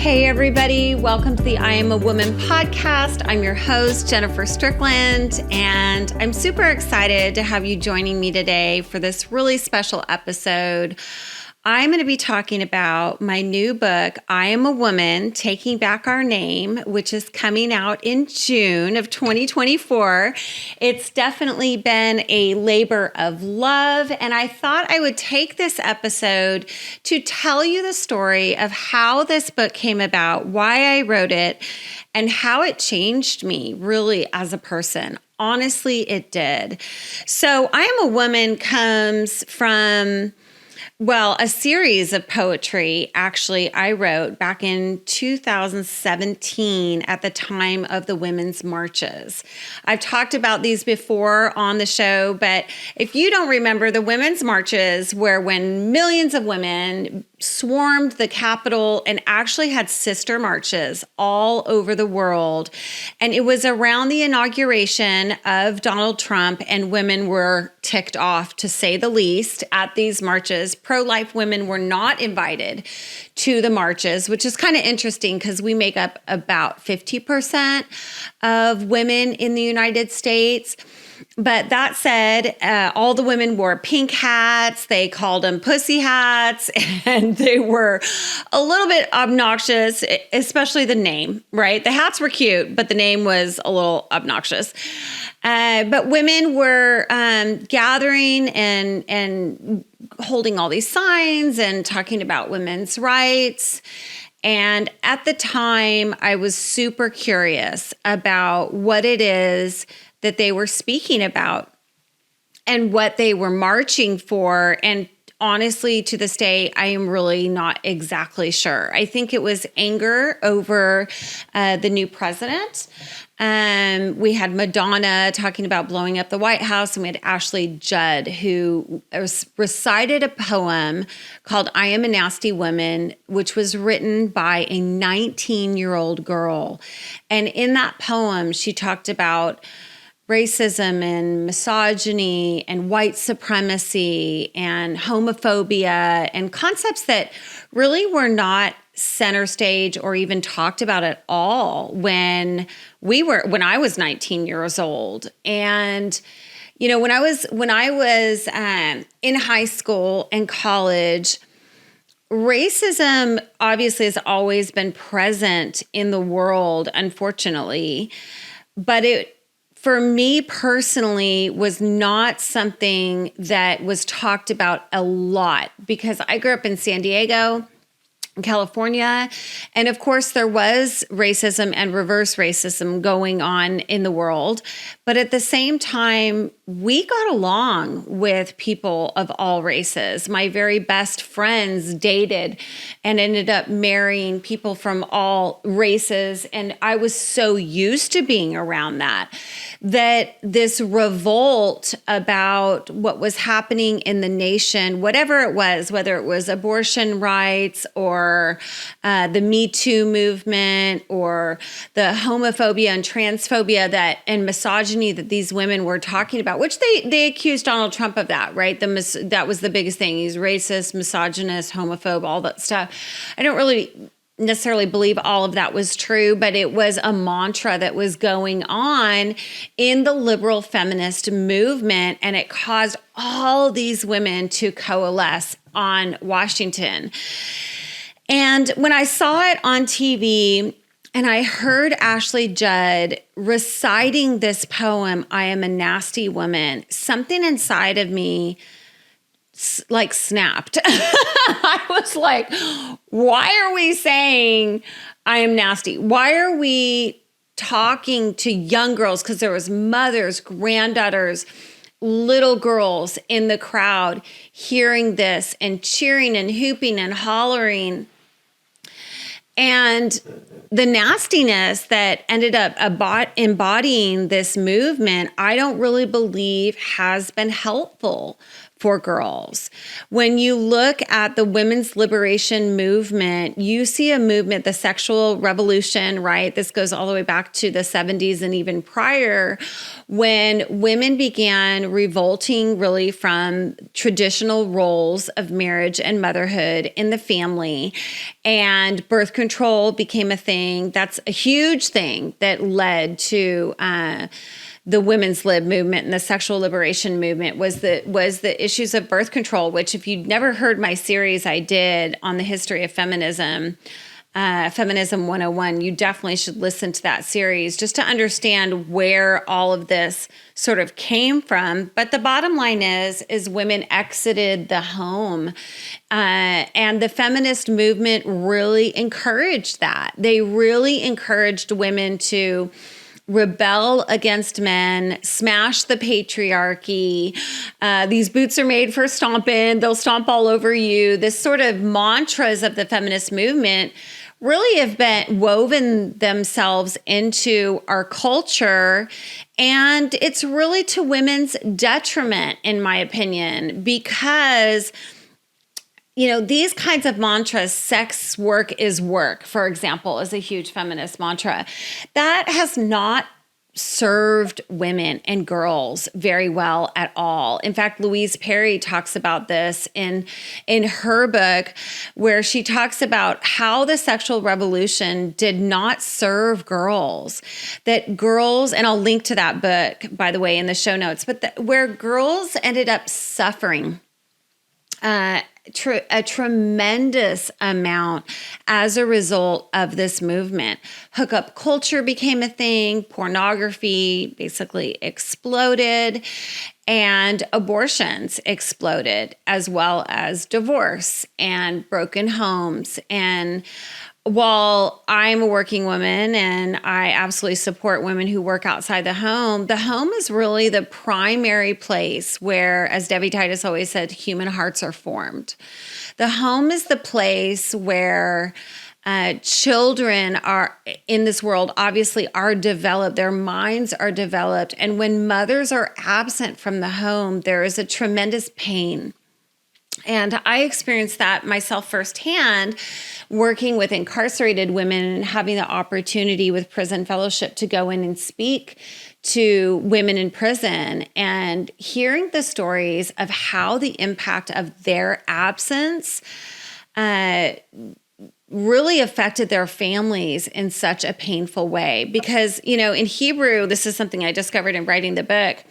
Hey everybody, welcome to the I Am a Woman podcast. I'm your host, Jennifer Strickland, and I'm super excited to have you joining me today for this really special episode. I'm going to be talking about my new book, I Am a Woman, Taking Back Our Name, which is coming out in June of 2024. It's definitely been a labor of love, and I thought I would take this episode to tell you the story of how this book came about, why I wrote it, and how it changed me really as a person. Honestly, it did. So, I Am a Woman comes from a series of poetry, actually, I wrote back in 2017 at the time of the women's marches. I've talked about these before on the show, but if you don't remember, the women's marches were when millions of women swarmed the Capitol and actually had sister marches all over the world. And it was around the inauguration of Donald Trump, and women were ticked off, to say the least, at these marches. Pro-life women were not invited to the marches, which is kind of interesting because we make up about 50% of women in the United States. But that said, all the women wore pink hats. They called them pussy hats, and they were a little bit obnoxious, especially the name, right? The hats were cute, but the name was a little obnoxious. But women were gathering and holding all these signs and talking about women's rights. And at the time, I was super curious about what it is that they were speaking about and what they were marching for. And honestly, to this day, I am really not exactly sure. I think it was anger over the new president. We had Madonna talking about blowing up the White House, and we had Ashley Judd, who recited a poem called I Am a Nasty Woman, which was written by a 19-year-old girl. And in that poem, she talked about racism and misogyny and white supremacy and homophobia and concepts that really were not center stage or even talked about at all when I was 19 years old. And you know, when I was in high school and college, racism obviously has always been present in the world, unfortunately, but it, for me personally, was not something that was talked about a lot because I grew up in San Diego, California. And of course, there was racism and reverse racism going on in the world. But at the same time, we got along with people of all races. My very best friends dated and ended up marrying people from all races. And I was so used to being around that this revolt about what was happening in the nation, whatever it was, whether it was abortion rights or the Me Too movement or the homophobia and transphobia and misogyny that these women were talking about, which they accused Donald Trump of that, right? That was the biggest thing. He's racist, misogynist, homophobe, all that stuff. I don't really necessarily believe all of that was true, but it was a mantra that was going on in the liberal feminist movement, and it caused all these women to coalesce on Washington. And when I saw it on TV and I heard Ashley Judd reciting this poem, I Am a Nasty Woman, something inside of me like snapped. I was like, why are we saying I am nasty? Why are we talking to young girls? Because there was mothers, granddaughters, little girls in the crowd hearing this and cheering and hooping and hollering. And the nastiness that ended up embodying this movement, I don't really believe has been helpful for girls. When you look at the women's liberation movement, you see a movement, the sexual revolution, right? This goes all the way back to the 70s and even prior, when women began revolting really from traditional roles of marriage and motherhood in the family, and birth control became a thing. That's a huge thing that led to the women's lib movement and the sexual liberation movement was the issues of birth control, which if you'd never heard my series I did on the history of feminism, Feminism 101, you definitely should listen to that series just to understand where all of this sort of came from. But the bottom line is women exited the home, and the feminist movement really encouraged that. They really encouraged women to rebel against men, smash the patriarchy. These boots are made for stomping. They'll stomp all over you. This sort of mantras of the feminist movement really have been woven themselves into our culture. And it's really to women's detriment, in my opinion, because these kinds of mantras, sex work is work, for example, is a huge feminist mantra. That has not served women and girls very well at all. In fact, Louise Perry talks about this in her book, where she talks about how the sexual revolution did not serve girls. That girls, and I'll link to that book, by the way, in the show notes, but where girls ended up suffering a tremendous amount as a result of this movement. Hookup culture became a thing, pornography basically exploded, and abortions exploded, as well as divorce and broken homes. And while I'm a working woman and I absolutely support women who work outside the home is really the primary place where, as Debbie Titus always said, human hearts are formed. The home is the place where children are in this world, obviously, are developed, their minds are developed. And when mothers are absent from the home, there is a tremendous pain. And I experienced that myself firsthand, working with incarcerated women and having the opportunity with Prison Fellowship to go in and speak to women in prison, and hearing the stories of how the impact of their absence really affected their families in such a painful way. Because, in Hebrew, this is something I discovered in writing the book,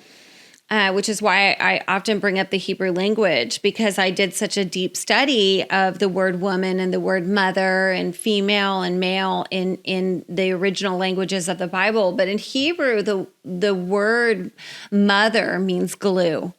which is why I often bring up the Hebrew language, because I did such a deep study of the word woman and the word mother and female and male in the original languages of the Bible. But in Hebrew, the word mother means glue.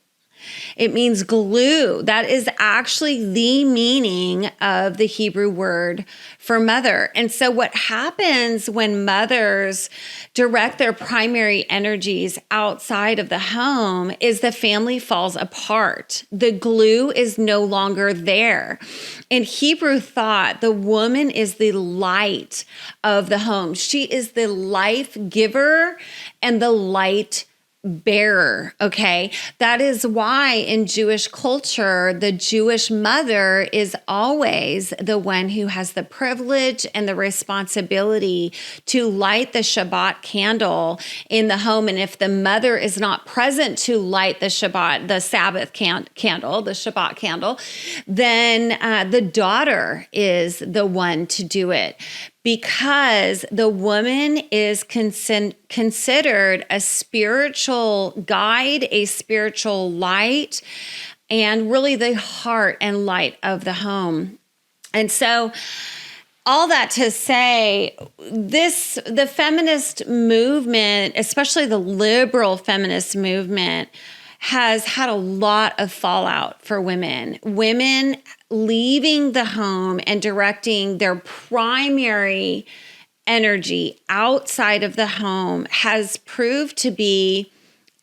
It means glue. That is actually the meaning of the Hebrew word for mother. And so what happens when mothers direct their primary energies outside of the home is the family falls apart. The glue is no longer there. In Hebrew thought, the woman is the light of the home. She is the life giver and the light bearer, okay? That is why in Jewish culture, the Jewish mother is always the one who has the privilege and the responsibility to light the Shabbat candle in the home. And if the mother is not present to light the Sabbath candle, the Shabbat candle, then the daughter is the one to do it. Because the woman is considered a spiritual guide, a spiritual light, and really the heart and light of the home. And so all that to say, the feminist movement, especially the liberal feminist movement, has had a lot of fallout for women. Women leaving the home and directing their primary energy outside of the home has proved to be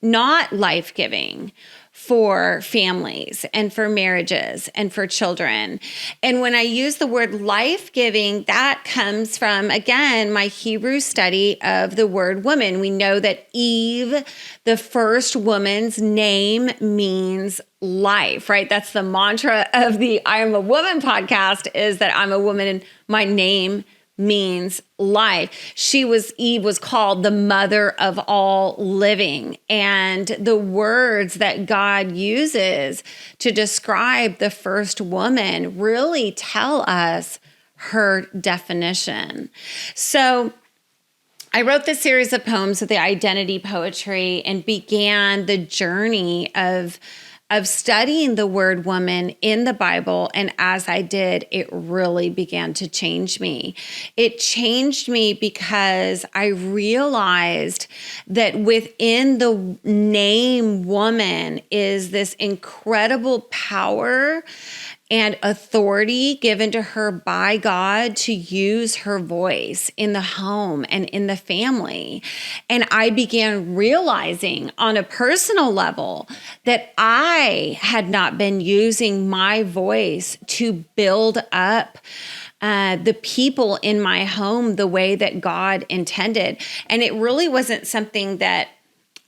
not life-giving for families and for marriages and for children. And when I use the word life-giving, that comes from, again, my Hebrew study of the word woman. We know that Eve, the first woman's name, means life, right? That's the mantra of the I Am a Woman podcast, is that I'm a woman and my name means life. Eve was called the mother of all living. And the words that God uses to describe the first woman really tell us her definition. So I wrote this series of poems with the identity poetry and began the journey of studying the word woman in the Bible. And as I did, it really began to change me. It changed me because I realized that within the name woman is this incredible power and authority given to her by God to use her voice in the home and in the family. And I began realizing on a personal level that I had not been using my voice to build up the people in my home the way that God intended. And it really wasn't something that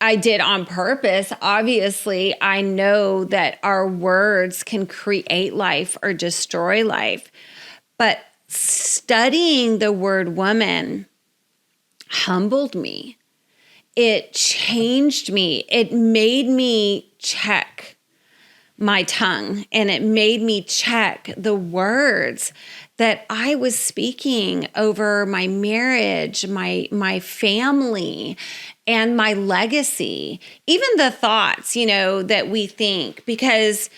I did on purpose. Obviously, I know that our words can create life or destroy life. But studying the word woman humbled me. It changed me. It made me check my tongue, and it made me check the words that I was speaking over my marriage, my family, and my legacy, even the thoughts, that we think, because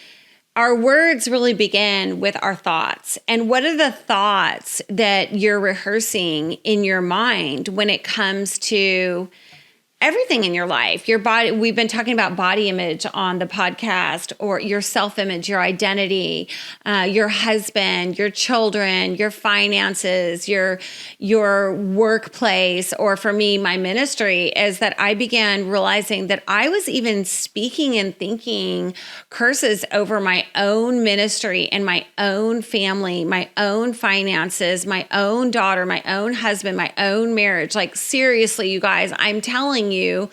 our words really begin with our thoughts. And what are the thoughts that you're rehearsing in your mind when it comes to everything in your life? Your body. We've been talking about body image on the podcast, or your self-image, your identity, your husband, your children, your finances, your workplace, or for me, my ministry, is that I began realizing that I was even speaking and thinking curses over my own ministry and my own family, my own finances, my own daughter, my own husband, my own marriage. Like, seriously, you guys, I'm telling you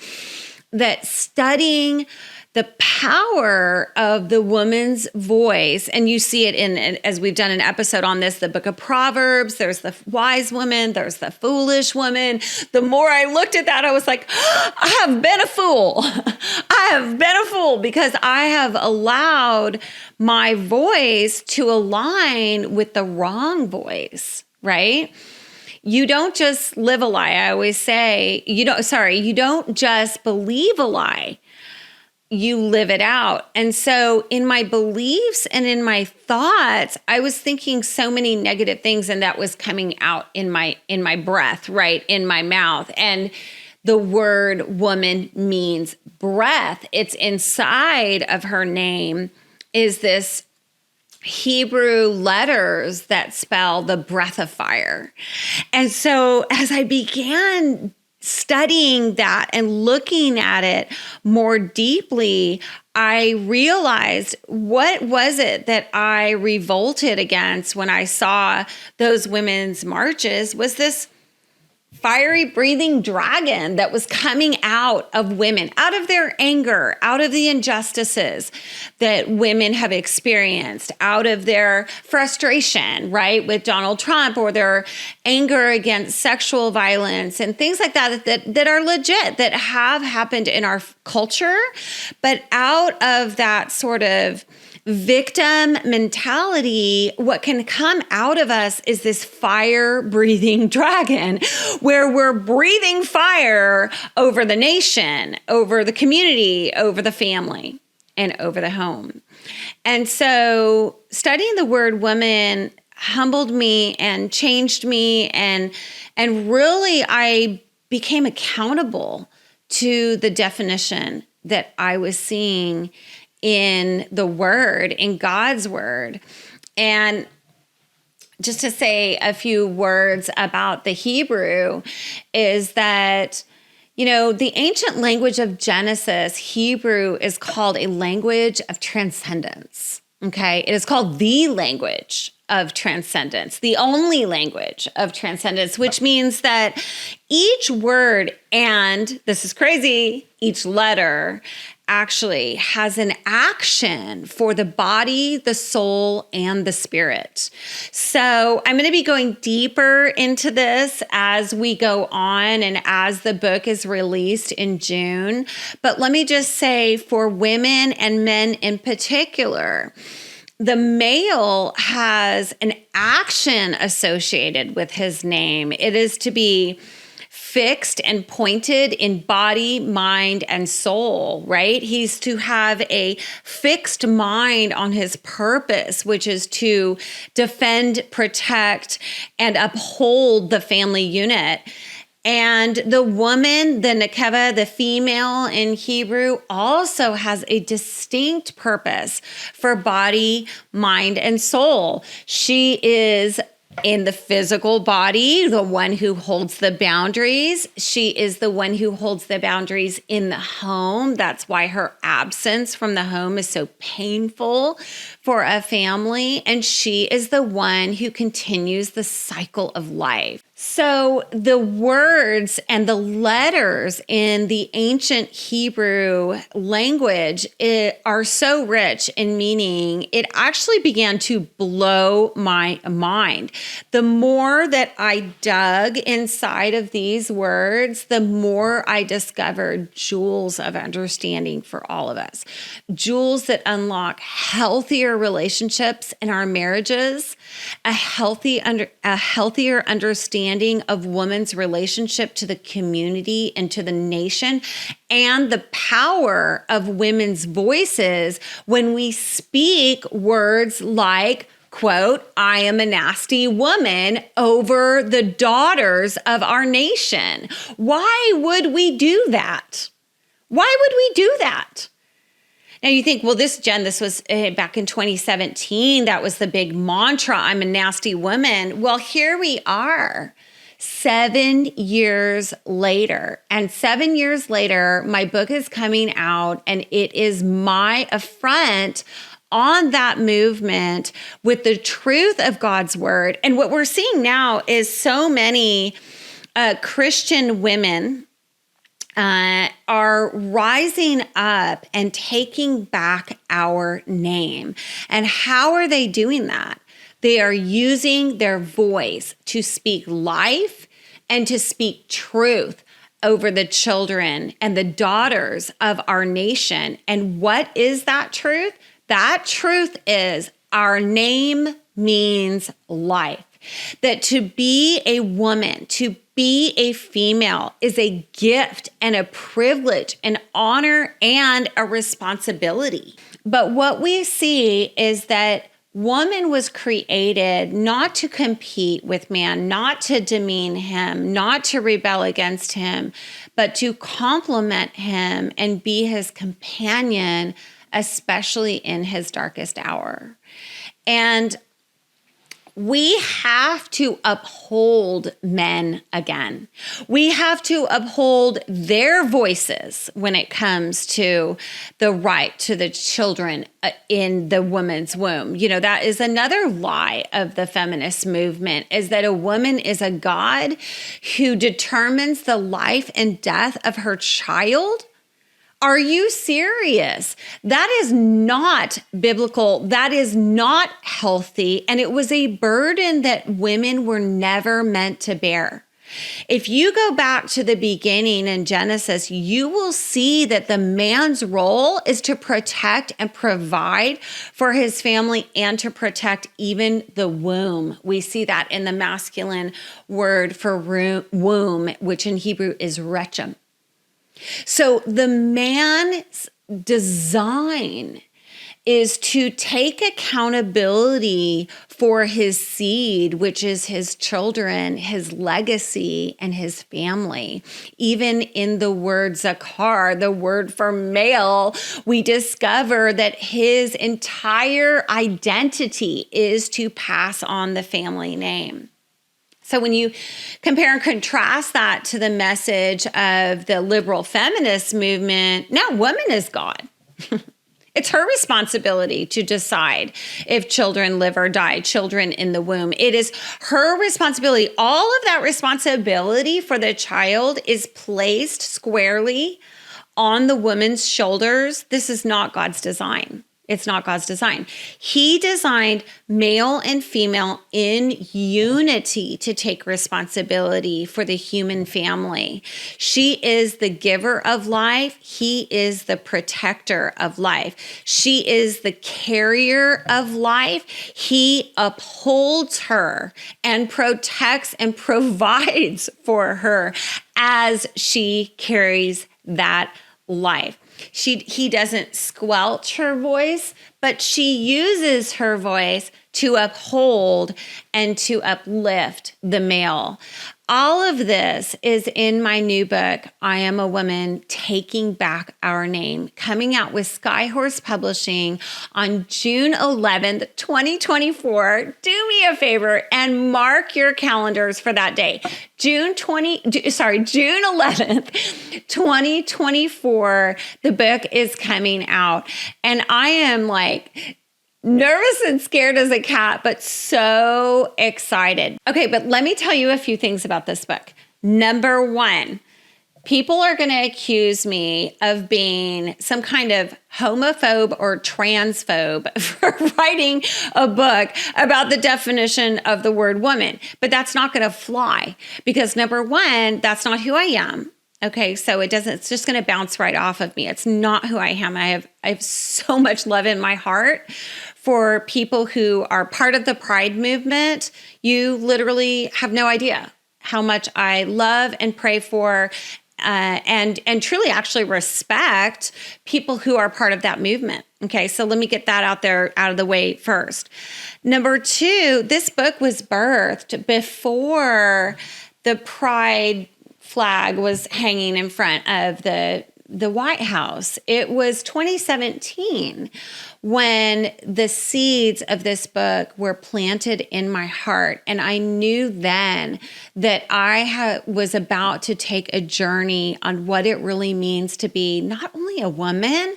that studying the power of the woman's voice, and you see it as we've done an episode on this, the book of Proverbs, there's the wise woman, there's the foolish woman. The more I looked at that, I was like, I have been a fool. I have been a fool because I have allowed my voice to align with the wrong voice, right? You don't just live a lie. I always say, you don't just believe a lie. You live it out. And so in my beliefs and in my thoughts, I was thinking so many negative things, and that was coming out in my breath, right? In my mouth. And the word woman means breath. It's inside of her name is this Hebrew letters that spell the breath of fire. And so as I began studying that and looking at it more deeply, I realized, what was it that I revolted against when I saw those women's marches was this fiery breathing dragon that was coming out of women, out of their anger, out of the injustices that women have experienced, out of their frustration, right, with Donald Trump, or their anger against sexual violence and things like that are legit, that have happened in our culture. But out of that sort of victim mentality, what can come out of us is this fire-breathing dragon, where we're breathing fire over the nation, over the community, over the family, and over the home. And so studying the word woman humbled me and changed me, and really I became accountable to the definition that I was seeing in the word, in God's word. And just to say a few words about the Hebrew is that, You know, the ancient language of Genesis, Hebrew, is called a language of transcendence. Okay, it is called the language of transcendence, the only language of transcendence, which means that each word and, this is crazy, each letter actually has an action for the body, the soul, and the spirit. So I'm going to be going deeper into this as we go on and as the book is released in June. But let me just say, for women and men in particular, the male has an action associated with his name. It is to be fixed and pointed in body, mind, and soul, right? He's to have a fixed mind on his purpose, which is to defend, protect, and uphold the family unit. And the woman, the nekeva, the female in Hebrew, also has a distinct purpose for body, mind, and soul. She is in the physical body, the one who holds the boundaries. She is the one who holds the boundaries in the home. That's why her absence from the home is so painful for a family. And she is the one who continues the cycle of life. So the words and the letters in the ancient Hebrew language are so rich in meaning, it actually began to blow my mind. The more that I dug inside of these words, the more I discovered jewels of understanding for all of us. Jewels that unlock healthier relationships in our marriages, a healthier understanding of women's relationship to the community and to the nation, and the power of women's voices when we speak words like, quote, "I am a nasty woman," over the daughters of our nation. Why would we do that? Why would we do that? Now you think, well, this was back in 2017. That was the big mantra, "I'm a nasty woman." Well, here we are 7 years later. And 7 years later, my book is coming out, and it is my affront on that movement with the truth of God's word. And what we're seeing now is so many Christian women are rising up and taking back our name. And how are they doing that? They are using their voice to speak life and to speak truth over the children and the daughters of our nation. And what is that truth? That truth is our name means life. That to be a woman, to be a female is a gift and a privilege, an honor and a responsibility. But what we see is that woman was created not to compete with man, not to demean him, not to rebel against him, but to complement him and be his companion, especially in his darkest hour. And we have to uphold men again. We have to uphold their voices when it comes to the right to the children in the woman's womb. You know, that is another lie of the feminist movement, is that a woman is a God who determines the life and death of her child. Are you serious? That is not biblical. That is not healthy. And it was a burden that women were never meant to bear. If you go back to the beginning in Genesis, you will see that the man's role is to protect and provide for his family and to protect even the womb. We see that in the masculine word for womb, which in Hebrew is rechem. So the man's design is to take accountability for his seed, which is his children, his legacy, and his family. Even in the word zakar, the word for male, we discover that his entire identity is to pass on the family name. So when you compare and contrast that to the message of the liberal feminist movement, no, woman is God. It's her responsibility to decide if children live or die, children in the womb. It is her responsibility. All of that responsibility for the child is placed squarely on the woman's shoulders. This is not God's design. It's not God's design. He designed male and female in unity to take responsibility for the human family. She is the giver of life. He is the protector of life. She is the carrier of life. He upholds her and protects and provides for her as she carries that life. He doesn't squelch her voice, but she uses her voice to uphold and to uplift the male. All of this is in my new book, I Am a Woman, Taking Back Our Name, coming out with Skyhorse Publishing on June 11th, 2024. Do me a favor and mark your calendars for that day. June 11th, 2024, the book is coming out. And I am like nervous and scared as a cat, but so excited. Okay, but let me tell you a few things about this book. Number one, people are going to accuse me of being some kind of homophobe or transphobe for writing a book about the definition of the word woman. But that's not going to fly because number one, that's not who I am. Okay, so it's just going to bounce right off of me. It's not who I am. I have so much love in my heart for people who are part of the Pride movement. You literally have no idea how much I love and pray for and truly actually respect people who are part of that movement. Okay, so let me get that out of the way first. Number two, this book was birthed before the Pride flag was hanging in front of the White House. It was 2017 when the seeds of this book were planted in my heart. And I knew then that I was about to take a journey on what it really means to be not only a woman,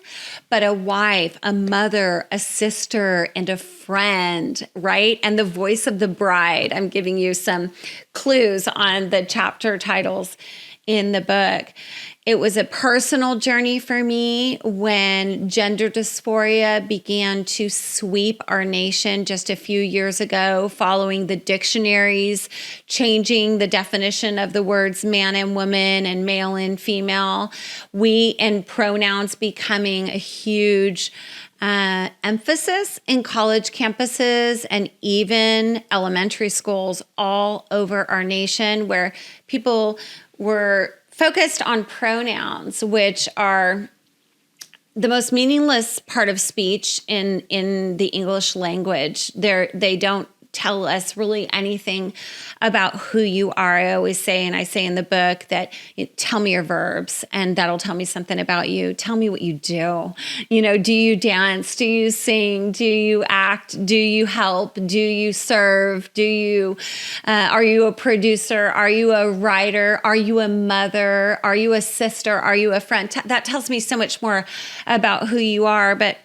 but a wife, a mother, a sister, and a friend, right? And the voice of the bride. I'm giving you some clues on the chapter titles in the book. It was a personal journey for me when gender dysphoria began to sweep our nation just a few years ago, following the dictionaries changing the definition of the words man and woman and male and female. And pronouns becoming a huge emphasis in college campuses and even elementary schools all over our nation, where people were focused on pronouns, which are the most meaningless part of speech in the English language. They don't tell us really anything about who you are. I always say, and I say in the book, that tell me your verbs and that'll tell me something about you. Tell me what you do. Do you dance? Do you sing? Do you act? Do you help? Do you serve? Are you a producer? Are you a writer? Are you a mother? Are you a sister? Are you a friend? That tells me so much more about who you are. But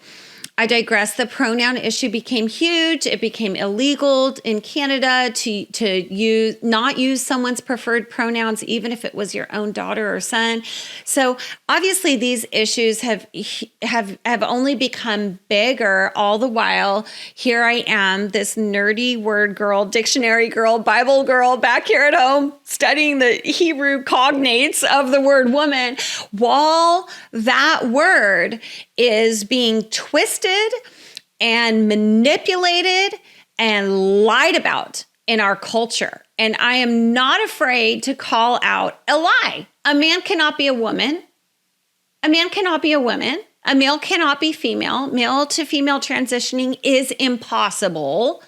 I digress. The pronoun issue became huge. It became illegal in Canada to not use someone's preferred pronouns, even if it was your own daughter or son. So obviously these issues have only become bigger. All the while, here I am, this nerdy word girl, dictionary girl, Bible girl, back here at home, studying the Hebrew cognates of the word woman, while that word is being twisted and manipulated and lied about in our culture. And I am not afraid to call out a lie. A man cannot be a woman. A man cannot be a woman. A male cannot be female. Male to female transitioning is impossible.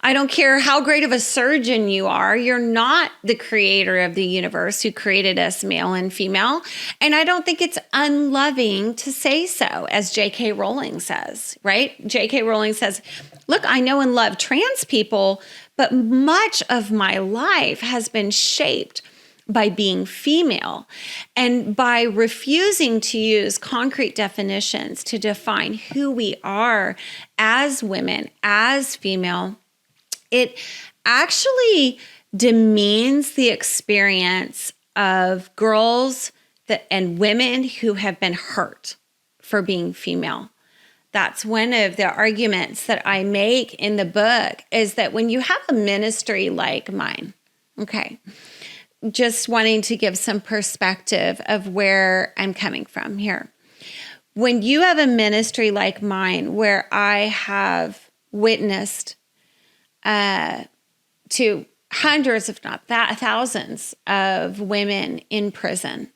I don't care how great of a surgeon you are. You're not the creator of the universe who created us male and female. And I don't think it's unloving to say so, as J.K. Rowling says, right? J.K. Rowling says, look, I know and love trans people, But much of my life has been shaped by being female and by refusing to use concrete definitions to define who we are as women, as female. It actually demeans the experience of girls and women who have been hurt for being female. That's one of the arguments that I make in the book, is that when you have a ministry like mine, okay, just wanting to give some perspective of where I'm coming from here. When you have a ministry like mine, where I have witnessed to hundreds, if not thousands, of women in prison,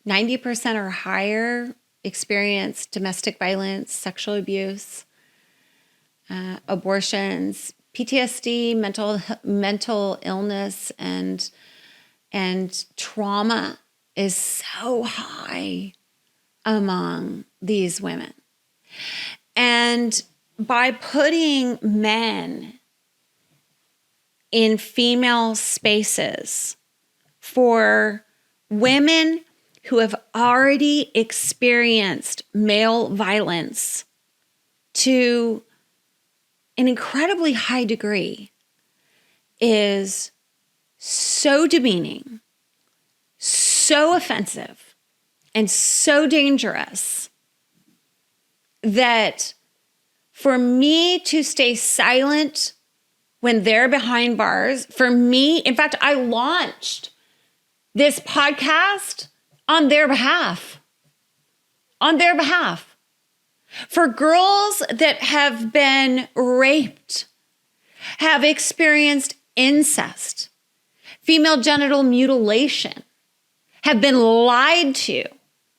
90% or higher experience domestic violence, sexual abuse, abortions, PTSD, mental illness, and trauma is so high among these women. And by putting men in female spaces for women who have already experienced male violence to an incredibly high degree is so demeaning, so offensive, and so dangerous that for me to stay silent when they're behind bars, for me, in fact, I launched this podcast on their behalf. On their behalf. For girls that have been raped, have experienced incest, female genital mutilation, have been lied to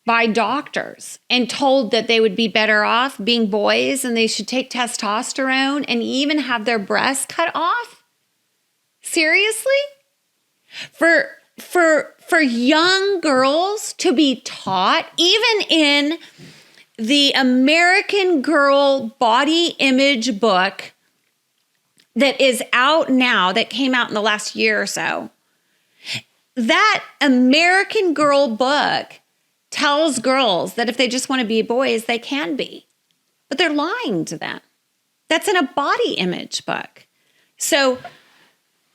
by doctors and told that they would be better off being boys and they should take testosterone and even have their breasts cut off? Seriously? For young girls to be taught, even in the American Girl body image book that is out now, that came out in the last year or so, that American Girl book tells girls that if they just want to be boys, they can be. But they're lying to them. That's in a body image book. So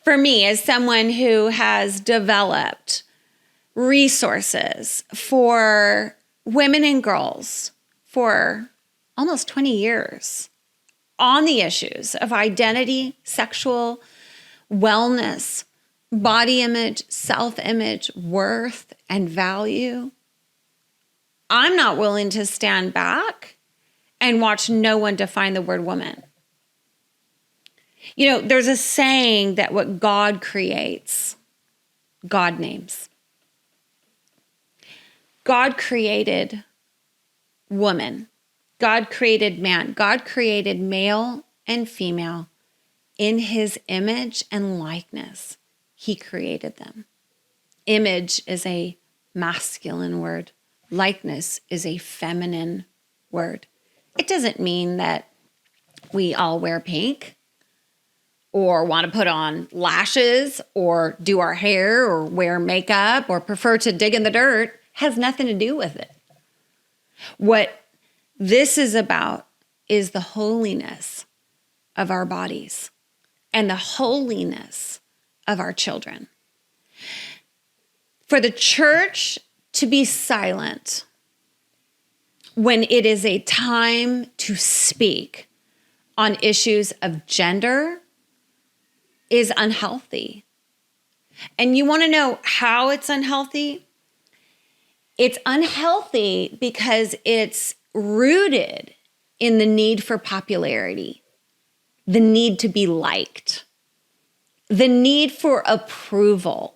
for me, as someone who has developed resources for women and girls for almost 20 years on the issues of identity, sexual wellness, body image, self-image, worth, and value, I'm not willing to stand back and watch no one define the word woman. You know, there's a saying that what God creates, God names. God created woman. God created man. God created male and female in his image and likeness. He created them. Image is a masculine word. Likeness is a feminine word. It doesn't mean that we all wear pink or want to put on lashes or do our hair or wear makeup or prefer to dig in the dirt. It has nothing to do with it. What this is about is the holiness of our bodies and the holiness of our children. For the church to be silent when it is a time to speak on issues of gender is unhealthy. And you want to know how it's unhealthy? It's unhealthy because it's rooted in the need for popularity, the need to be liked, the need for approval,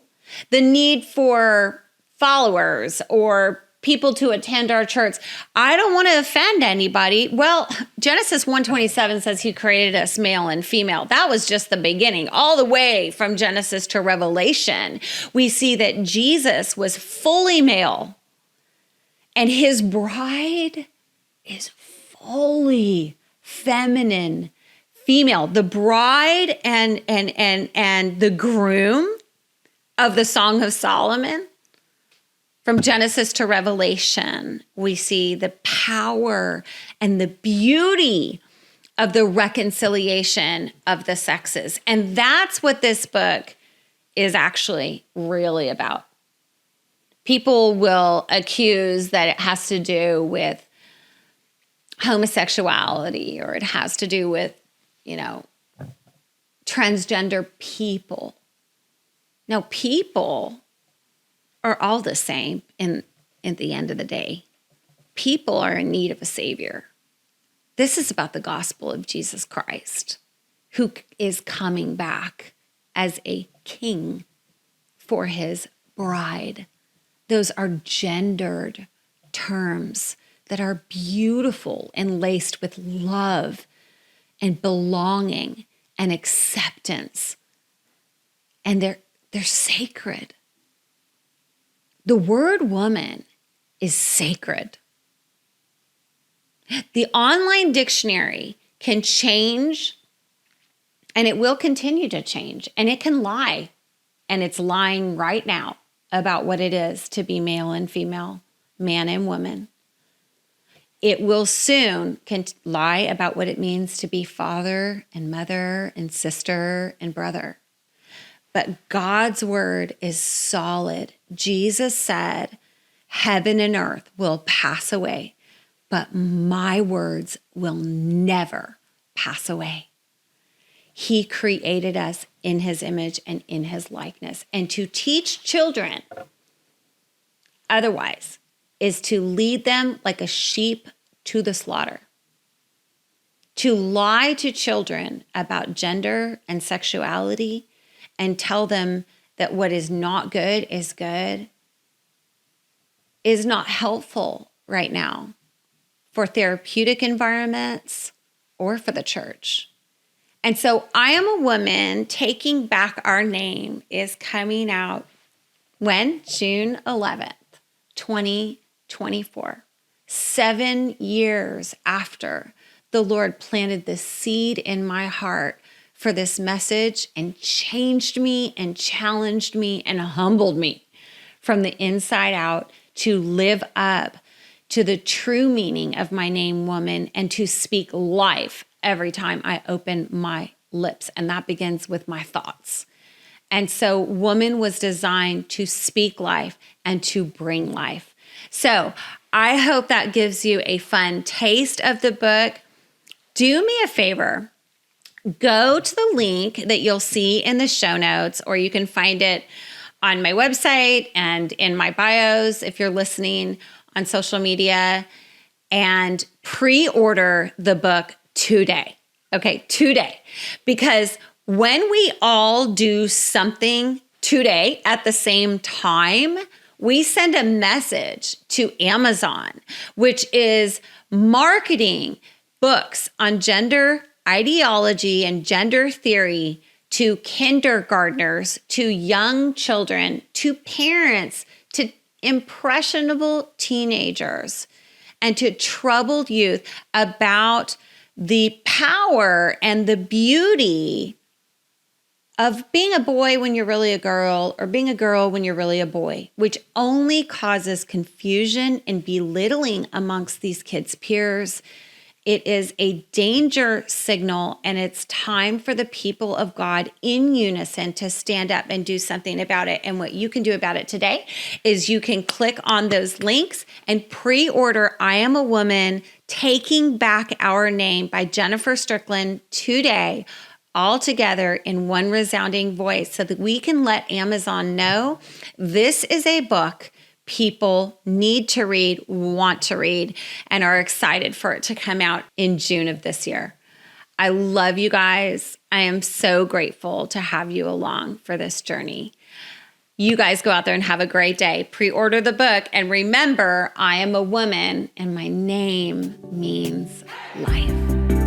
the need for followers or people to attend our church. I don't want to offend anybody. Well, Genesis 1:27 says he created us male and female. That was just the beginning. All the way from Genesis to Revelation, we see that Jesus was fully male and his bride is fully feminine, female, the bride and the groom of the Song of Solomon. From Genesis to Revelation, we see the power and the beauty of the reconciliation of the sexes. And that's what this book is actually really about. People will accuse that it has to do with homosexuality, or it has to do with, transgender people. No, people are all the same at the end of the day. People are in need of a savior. This is about the gospel of Jesus Christ, who is coming back as a king for his bride. Those are gendered terms that are beautiful and laced with love and belonging and acceptance. And they're sacred. The word woman is sacred. The online dictionary can change, and it will continue to change, and it can lie. And it's lying right now about what it is to be male and female, man and woman. It will soon lie about what it means to be father and mother and sister and brother. But God's word is solid. Jesus said, heaven and earth will pass away, but my words will never pass away. He created us in his image and in his likeness. And to teach children otherwise is to lead them like a sheep to the slaughter. To lie to children about gender and sexuality and tell them that what is not good is not helpful right now for therapeutic environments or for the church. And so I Am a Woman, Taking Back Our Name is coming out when? June 11th, 2024. 7 years after the Lord planted the seed in my heart for this message and changed me and challenged me and humbled me from the inside out to live up to the true meaning of my name, woman, and to speak life every time I open my lips. And that begins with my thoughts. And so woman was designed to speak life and to bring life. So I hope that gives you a fun taste of the book. Do me a favor. Go to the link that you'll see in the show notes, or you can find it on my website and in my bios if you're listening on social media, and pre-order the book today. Okay, today. Because when we all do something today at the same time, we send a message to Amazon, which is marketing books on gender ideology and gender theory to kindergartners, to young children, to parents, to impressionable teenagers, and to troubled youth about the power and the beauty of being a boy when you're really a girl, or being a girl when you're really a boy, which only causes confusion and belittling amongst these kids' peers. It is a danger signal, and it's time for the people of God in unison to stand up and do something about it. And what you can do about it today is you can click on those links and pre-order I Am a Woman, Taking Back Our Name by Jennifer Strickland today, all together in one resounding voice, so that we can let Amazon know this is a book people need to read, want to read, and are excited for it to come out in June of this year. I love you guys. I am so grateful to have you along for this journey. You guys go out there and have a great day. Pre-order the book, and remember, I am a woman and my name means life.